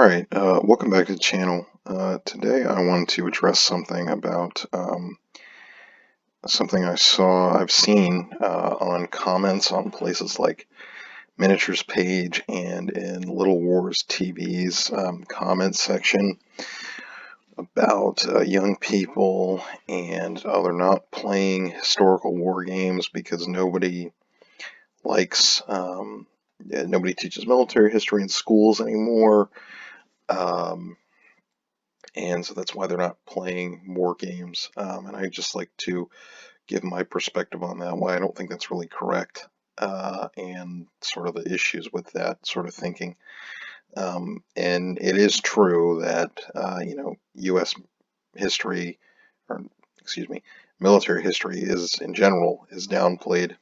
Alright, welcome back to the channel. Today I wanted to address something about something I've seen on comments on places like Miniatures page and in Little Wars TV's comment section about young people and they're not playing historical war games because nobody likes, nobody teaches military history in schools anymore. And so that's why they're not playing war games. And I just like to give my perspective on that, why I don't think that's really correct, and sort of the issues with that sort of thinking. And it is true that, U.S. history, or excuse me, military history in general, is downplayed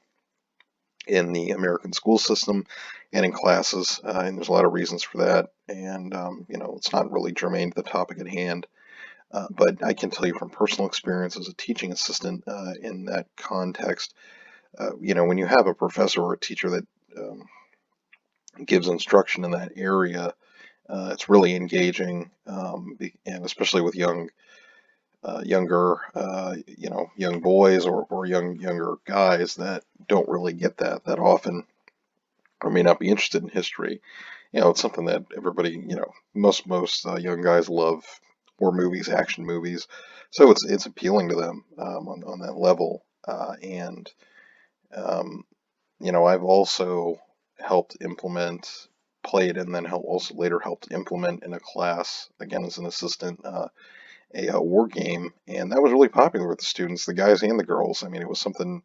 in the American school system and in classes, and there's a lot of reasons for that, and it's not really germane to the topic at hand, but I can tell you from personal experience as a teaching assistant in that context, when you have a professor or a teacher that gives instruction in that area, it's really engaging, and especially with younger, young boys or younger guys that don't really get that often, or may not be interested in history. It's something that everybody, most young guys love war movies, action movies, so it's appealing to them on that level. And I've also helped implement, played, and then also later helped implement in a class, again as an assistant, a war game, and that was really popular with the students, the guys and the girls. I mean, it was something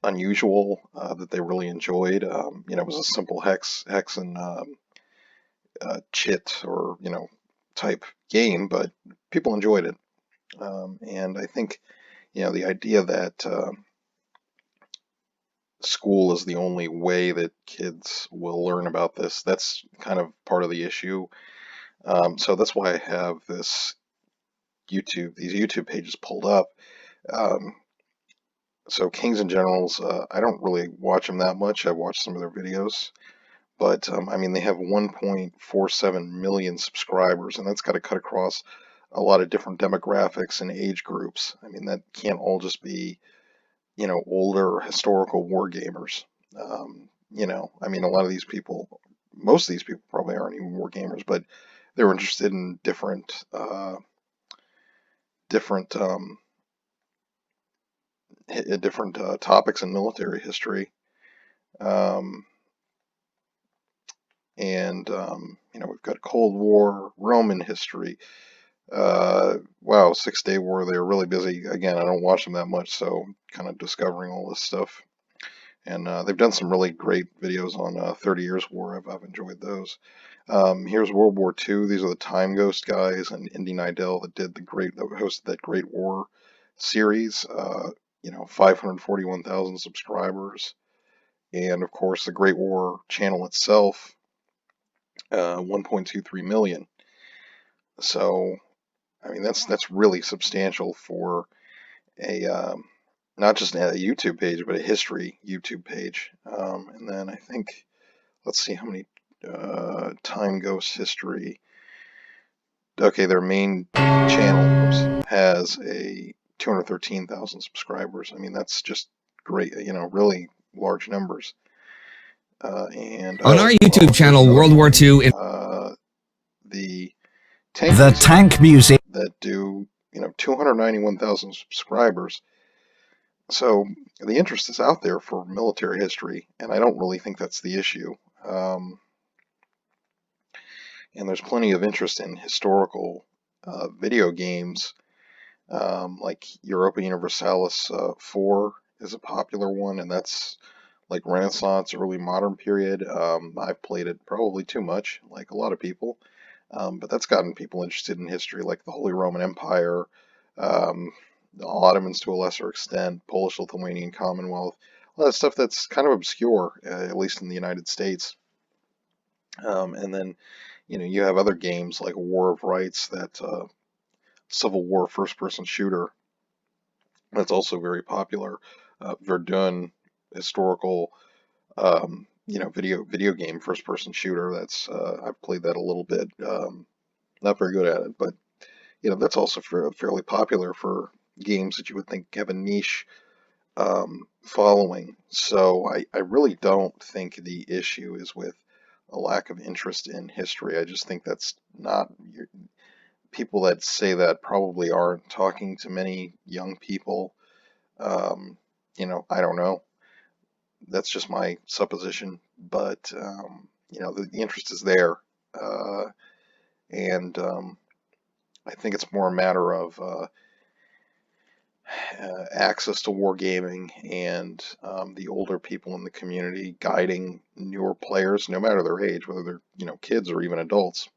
unusual that they really enjoyed. It was a simple hex and chit or type game, but people enjoyed it. And I think the idea that school is the only way that kids will learn about this, that's kind of part of the issue. So that's why I have these YouTube pages pulled up. So Kings and Generals, I don't really watch them that much. I've watched some of their videos, but I mean, they have 1.47 million subscribers, and that's got to cut across a lot of different demographics and age groups. I mean, that can't all just be, older historical war gamers. I mean, a lot of these people, most of these people probably aren't even war gamers, but they're interested in different topics in military history. Um, and we've got Cold War, Roman history. Wow, Six-Day War. They're really busy. Again, I don't watch them that much, so kind of discovering all this stuff. And they've done some really great videos on 30 Years War. I've enjoyed those. Here's World War II. These are the Time Ghost guys and Indy Nidell that hosted that Great War series. 541,000 subscribers. And of course, the Great War channel itself, 1.23 million. So, I mean, that's really substantial for a not just a YouTube page, but a history YouTube page. And then I think, let's see how many Time Ghost history. Okay, their main channel has a 213,000 subscribers. I mean, that's just great. Really large numbers. And on our YouTube channel, World War II, the Tank Museum, that do 291,000 subscribers. So the interest is out there for military history, and I don't really think that's the issue. And there's plenty of interest in historical video games, like Europa Universalis 4 is a popular one, and that's like Renaissance, early modern period. I've played it probably too much, like a lot of people, but that's gotten people interested in history, like the Holy Roman Empire, the Ottomans to a lesser extent, Polish-Lithuanian Commonwealth, a lot of stuff that's kind of obscure, at least in the United States. And then, you have other games like War of Rights, that Civil War first-person shooter, that's also very popular. Verdun, historical video game first person shooter. That's I've played that a little bit. Not very good at it, but that's also fairly popular for games that you would think have a niche following. So I really don't think the issue is with a lack of interest in history. I just think that's not people that say that probably aren't talking to many young people. Um, I don't know. That's just my supposition, but the interest is there, uh, and I think it's more a matter of access to wargaming and the older people in the community guiding newer players, no matter their age, whether they're kids or even adults.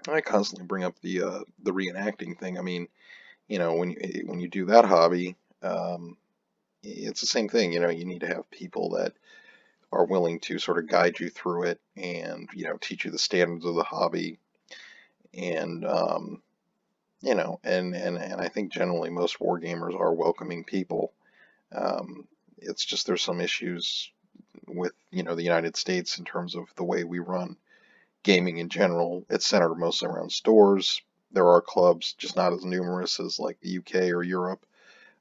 I constantly bring up the reenacting thing. I mean, when you do that hobby, it's the same thing. You need to have people that are willing to sort of guide you through it and teach you the standards of the hobby and and I think generally most wargamers are welcoming people. It's just there's some issues with the United States in terms of the way we run gaming in general. It's centered mostly around stores. There are clubs, just not as numerous as like the UK or Europe,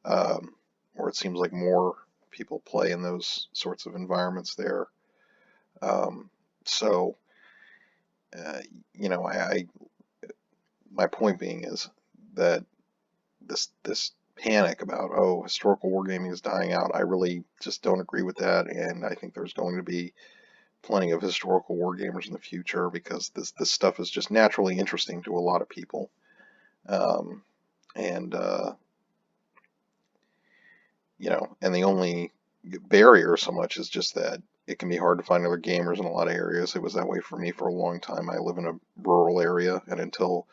where it seems like more people play in those sorts of environments there. Um, so, uh, I my point being is that this panic about historical wargaming is dying out, I really just don't agree with that, and I think there's going to be plenty of historical wargamers in the future because this stuff is just naturally interesting to a lot of people. Um, and and the only barrier so much is just that it can be hard to find other gamers in a lot of areas. It was that way for me for a long time. I live in a rural area, and until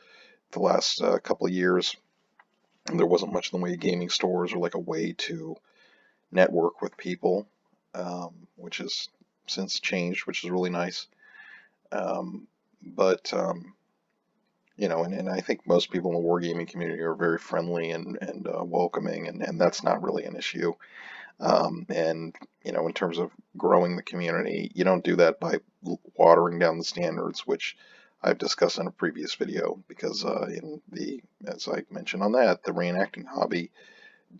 the last couple of years, there wasn't much in the way of gaming stores or like a way to network with people, which has since changed, which is really nice. But and I think most people in the wargaming community are very friendly and welcoming, and that's not really an issue. And in terms of growing the community, you don't do that by watering down the standards, which I've discussed in a previous video, because as I mentioned on that, the reenacting hobby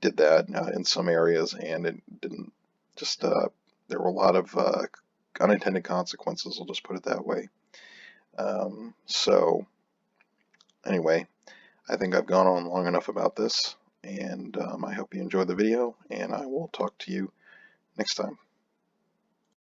did that in some areas, and it didn't just, there were a lot of unintended consequences, I'll just put it that way. So anyway, I think I've gone on long enough about this, and I hope you enjoyed the video, and I will talk to you next time.